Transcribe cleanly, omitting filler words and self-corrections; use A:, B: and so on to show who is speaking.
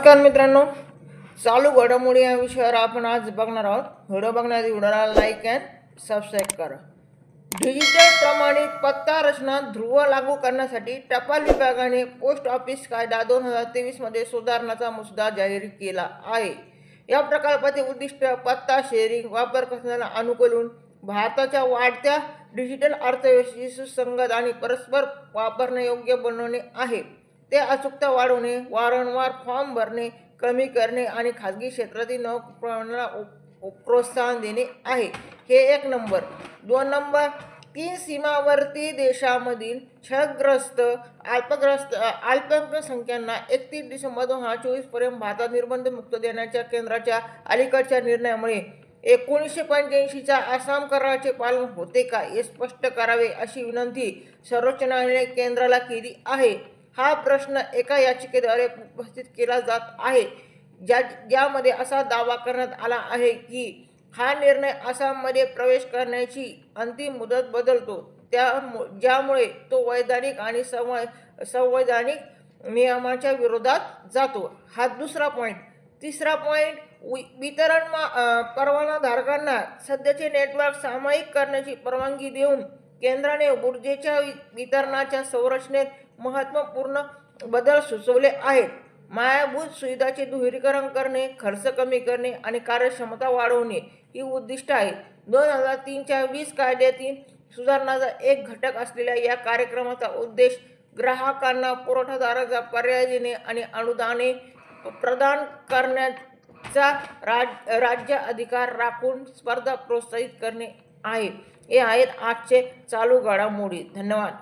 A: नमस्कार मित्रांनो, चालू घडामोडी या विषयावर आपण आज बघणार आहोत. व्हिडिओ बघण्याआधी व्हिडिओला लाईक अँड सबस्क्राईब करा. डिजिटल प्रमाणित पत्ता रचना ध्रुव लागू करण्यासाठी टपाल विभागाने पोस्ट ऑफिस कायदा 2023 मध्ये सुधारणाचा मसुदा जाहीर केला आहे. या प्रकल्पाचे उद्दिष्ट पत्ता शेअरिंग वापरकर्त्यांना अनुकूल भारताच्या वाढत्या डिजिटल अर्थव्यवस्थेशी सुसंगत आणि परस्पर वापरण्यायोग्य बनवणे आहे. ते अचूकता वाढवणे, वारंवार फॉर्म भरणे कमी करणे आणि खाजगी क्षेत्रातील नवप्रणाला प्रोत्साहन देणे आहे. हे 1 नंबर. 2 नंबर, 3 सीमावर्ती देशांमधील छळग्रस्त अल्पसंख्यांना 31 डिसेंबर 2024 पर्यंत भारतात निर्बंधमुक्त देण्याच्या केंद्राच्या अलीकडच्या निर्णयामुळे 1985च्या आसाम कराराचे पालन होते का हे स्पष्ट करावे अशी विनंती सर्वोच्च न्यायालयाने केंद्राला केली आहे. हा प्रश्न एका याचिकेद्वारे उपस्थित केला जात आहे, ज्यामध्ये असा दावा करण्यात आला आहे की हा निर्णय आसाममध्ये प्रवेश करण्याची अंतिम मुदत बदलतो, ज्यामुळे तो वैधानिक आणि संवैधानिक नियमांच्या विरोधात जातो. हा दुसरा पॉईंट. तिसरा पॉईंट, वितरण परवानाधारकांना सध्याचे नेटवर्क सामायिक करण्याची परवानगी देऊन केंद्राने ऊर्जेच्या वितरणाच्या संरचनेत महत्त्वपूर्ण बदल सुचवले आहेत. पायाभूत सुविधांचे दुहेरीकरण करणे, खर्च कमी करणे आणि कार्यक्षमता वाढवणे ही उद्दिष्टे आहेत. 2003च्या वीज कायद्यातील सुधारणांचा एक घटक असलेल्या या कार्यक्रमाचा उद्देश ग्राहकांना पुरवठादाराचा पर्याय देणे आणि अनुदाने प्रदान करण्याचा राज्य अधिकार राखून स्पर्धा प्रोत्साहित करणे आहे. हे आहेत आजचे चालू घडामोडी. धन्यवाद.